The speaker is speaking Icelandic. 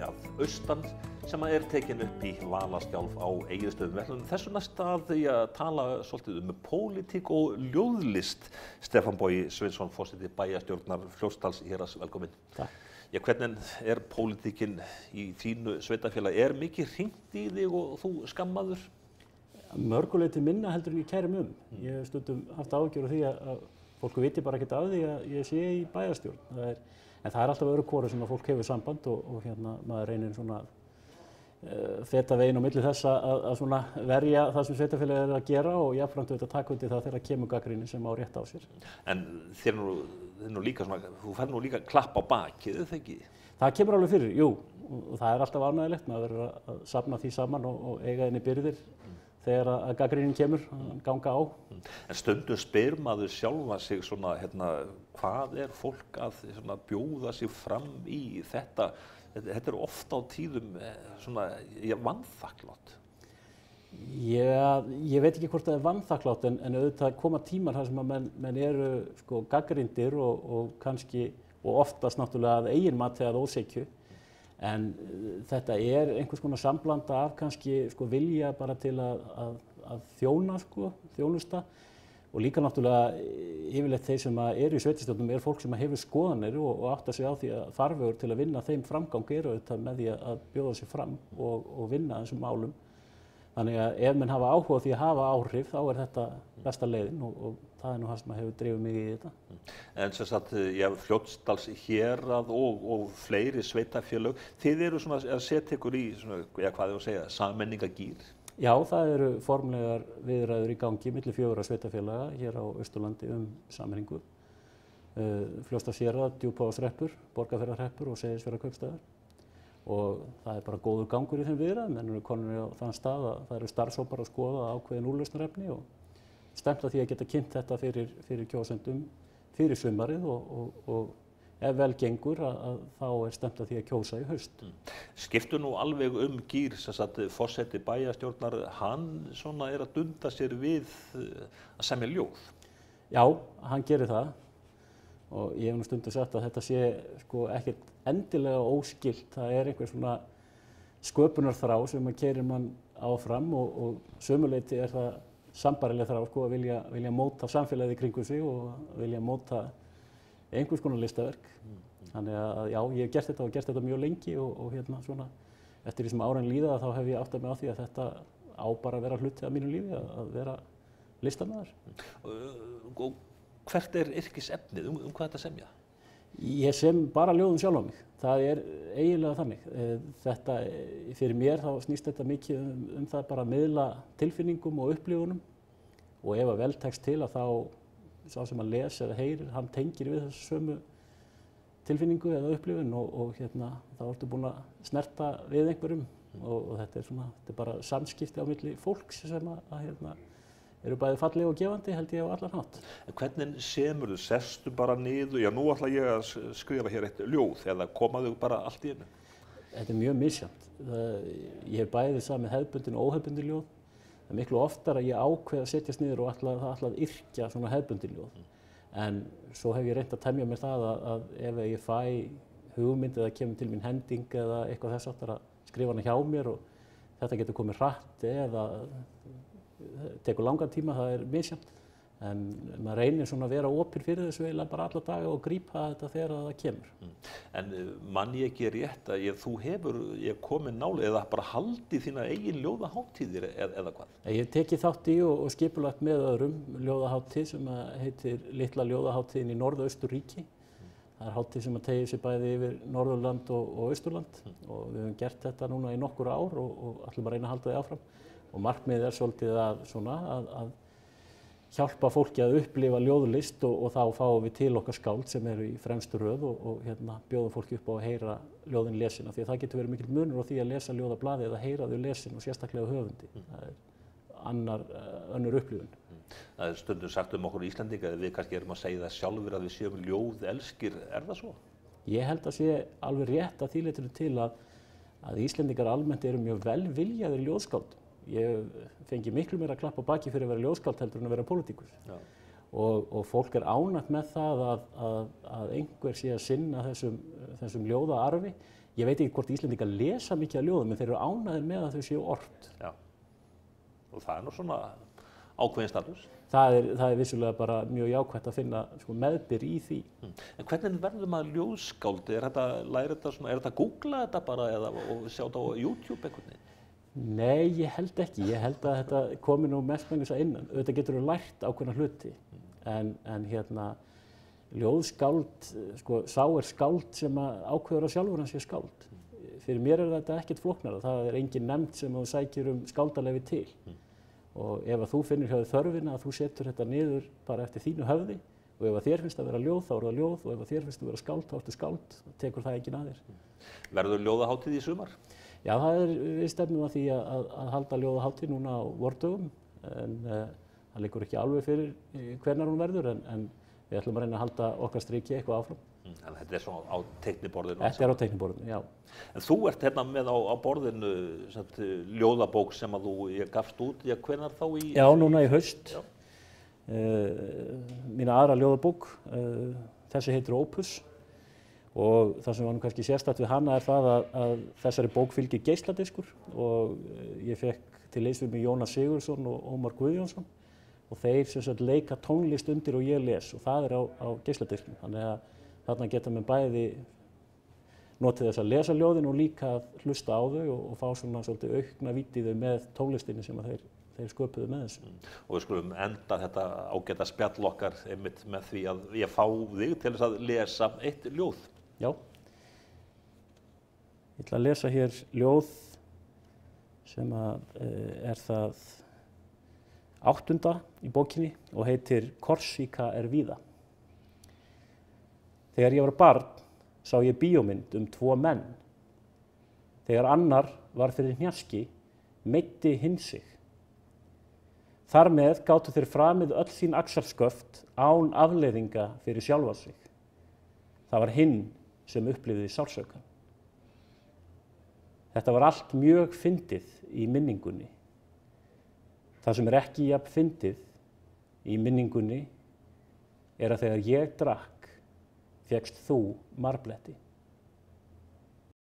að austan sem tekin upp í Valaskjálf á Egilsstöðum. Þessu næst að tala svolítið pólitík og ljóðlist. Stefán Bogi Sveinsson, forseti bæjarstjórnar Fljótsdals héraðs, velkominn. Takk. Hvernig pólitíkin í þínu sveitarfélagi? Mikið hringt í þig og þú skammaður? Mörguleyti minna heldur en ég kæri mig Ég hef stundum haft áhyggjur af því að fólk viti bara ekkert af því að ég sé í bæjarstjórn. En það alltaf öðru hvoru sem að fólk hefur samband og maður reynir svona feta veginn á milli þess að svona verja það sem sveitarfélagið að gera og jafnframt auðvitað taka undir það þegar kemur gagnrýni sem á rétt á sér. En þér nú líka svona, þú fær nú líka klapp á bakið, það ekki? Það kemur alveg fyrir, jú, og það alltaf ánægilegt. Maður verður að safna því saman og eiga inn í byrðir þegar að gagnrýnin kemur, ganga á. En stundum spyr maður sjálfa sig svona, hvað fólk að bjóða sig fram í þetta? Þetta ofta á tíðum svona vanþakklátt. Ég veit ekki hvort það vanþakklátt en auðvitað koma tímar þar sem að menn eru gagnrýndir og kannski og oftast náttúrulega að eigin mati að ósekju. En þetta einhvers konar samblanda af kannski vilja bara til að þjónusta og líka náttúrulega yfirleitt þeir sem eru í sveitarstjórnum fólk sem hefur skoðanir og áttar sig á því að farvegur til að vinna þeim framgang auðvitað með því að bjóða sig fram og vinna þessum málum. Þannig að ef menn hafa áhuga á því að hafa áhrif þá þetta besta leiðin og það nú það sem hefur drifið mig í þetta. En sem sagt, Fljótsdals hérað og fleiri sveitarfélög, þið eru svona að setja ykkur í svona, hvað ég að segja, samenningagír? Já, það eru formlegar viðræður í gangi milli 4 sveitarfélaga hér á Austurlandi sameiningu. Fljótsdals hérað, Djúpavogshrepur, Borgarfjarðarhreppur og Seyðisfjarðarkaupstaðar. Og það bara góður gangur í þeim viðræðum, menn eru konur á þann stað að það eru starfshópar að skoða ákveðin úrlausnarefni og stefnt að því að geta kynnt þetta fyrir kjósendum fyrir sumarið og ef vel gengur þá stefnt að því að kjósa í haust. Skiptu nú alveg gír, sem sagt, forseti bæjarstjórnar, hann svona að dunda sér við að semja ljóð? Já, hann gerir það. Og ég hef nú stundum sagt að þetta sé ekkert endilega óskylt. Það einhver svona sköpunarþrá sem keyrir mann áfram og sömuleyti það sambærileg þrá að vilja móta samfélagið í kringum sig og vilja móta einhvers konar listaverk. Þannig að já, ég hef gert þetta mjög lengi og svona eftir því sem árin líða þá hef ég áttað mig á því að þetta á bara að vera hluti af mínu lífi að vera listamaður. Hvert yrkisefnið, hvað þetta semja? Ég sem bara ljóðum sjálf á mig. Það eiginlega þannig. Þetta, fyrir mér þá snýst þetta mikið það bara að miðla tilfinningum og upplifunum og ef að vel tekst til að þá sá sem að les eða heyrir, hann tengir við þessu sömu tilfinningu eða upplifun og þá ertu búin að snerta við einhverjum og þetta þetta bara samskipti á milli fólks sem eru bæði falleg og gefandi, held ég á allan hátt. En hvernig semurðu? Sestu bara niður, já nú ætla ég að skrifa hér eitt ljóð eða komaðu bara allt í einu? Þetta mjög misjafnt. Ég hef bæði samið hefðbundin og óhefðbundin ljóð. Það miklu oftar að ég ákveð að setjast niður og ætla að yrkja svona hefðbundin ljóð. En svo hef ég reynt að temja mér það að ef ég fæ hugmynd eða kemur til mín hending eða eitthvað þess aftar að skrifa hana hjá mér og þetta getur komið hratt eða tekur langan tíma, það misjafnt. En maður reynir svona að vera opinn fyrir þessu eiginlega bara alla daga og grípa þetta þegar það kemur. En man ég ekki rétt að þú hefur komið nálega eða bara haldið þína eigin ljóðahátíðir eða hvað? Ég hef tekið þátt í og skipulagt með öðrum ljóðahátíð sem heitir Litla ljóðahátíðin í Norðausturríki. Það hátíð sem teygir sig bæði yfir Norðurland og Austurland og við höfum gert þetta núna í nokkur ár og ætlum að reyna að halda því áfram. Og markmiðið svolítið að hjálpa fólki að upplifa ljóðlist og þá fáum við til okkar skáld sem eru í fremstu röð og bjóðum fólki upp á að heyra ljóðin lesin. Því að það getur verið mikill munur á því að lesa ljóðablaði eða heyra þau lesin og sérstaklega höfundi. Það önnur upplifun. Það stundum sagt okkur Íslendinga að við kannski erum að segja það sjálfur að við séum ljóðelskir. Það svo? Ég held að sé alveg rétt að því leytinu til að Íslendingar almennt eru mjög velviljaðir ljóðskáldum. Ég fengi miklu meira að klappa á baki fyrir að vera ljóðskáld heldur en að vera pólitíkus. Og fólk ánægt með það að einhver sé að sinna þessum ljóðaarfi. ég veit ekki hvort Íslendingar lesa mikið af ljóðum, en þeir eru ánægðir með að þau séu ort. Já, og það nú svona ákveðin status. Það er vissulega bara mjög jákvætt að finna sko, meðbyr í því. En hvernig verður maður ljóðskáld? Er þetta að googla þetta bara og sjá þetta á YouTube einhvern veginn? Nei, ég held ekki. Ég held að þetta komi nú mestmegnis að innan. Þetta getur lært ákveðna hluti. En ljóðskáld, sko, sá skáld sem ákveður að sjálfur hann sé skáld. Fyrir mér þetta ekkert flóknara. Það engin nefnd sem þú sækir skáldaleyfi til. Og ef að þú finnur hjá þér þörfina að þú setur þetta niður bara eftir þínu höfði og ef að þér finnst að vera ljóð þá það ljóð og ef að þér finnst að vera skáld þá ertu skáld, þá tekur það enginn að þér. Verður ljóðahátíð í sumar? Já, við stefnum að því að halda ljóðahátíð núna á vordögum en það liggur ekki alveg fyrir hvenær hún verður en við ætlum að reyna að halda okkar striki eitthvað áfram. En þetta svona á teikniborðinu? Þetta á teikniborðinu, já. En þú ert hérna með á borðinu ljóðabók sem að ég gafst út, hvenær þá í? Já, núna í haust. Mína aðra ljóðabók, þessi heitir Opus og það sem var nú kannski sérstakt við hana það að þessari bók fylgir geisladiskur og ég fekk til liðs við mig Jónas Sigurðsson og Ómar Guðjónsson og þeir sem sagt leika tónlist undir og ég les og það á geisladisknum. Þannig að þarna geta menn bæði notið þess að lesa ljóðin og líka að hlusta á þau og fá svona svolítið aukna vídd í þau með tónlistinni sem að þeir sköpuðu með þessu. Og við skulum enda þetta ágæta spjall okkar einmitt með því að ég fá þig til þess að lesa eitt ljóð. Já. Ég ætla að lesa hér ljóð sem er það 8. í bókinni og heitir Korsíka víða. Þegar ég var barn sá ég bíómynd 2 menn. Þegar annar var fyrir hnjaski, meiddi hinn sig. Þar með gátu þeir framið öll sín axarsköft án afleiðinga fyrir sjálfa sig. Það var hinn sem upplifði sársaukann. Þetta var allt mjög fyndið í minningunni. Það sem ekki jafn fyndið í minningunni að þegar ég drakk fékkst þú marbletti.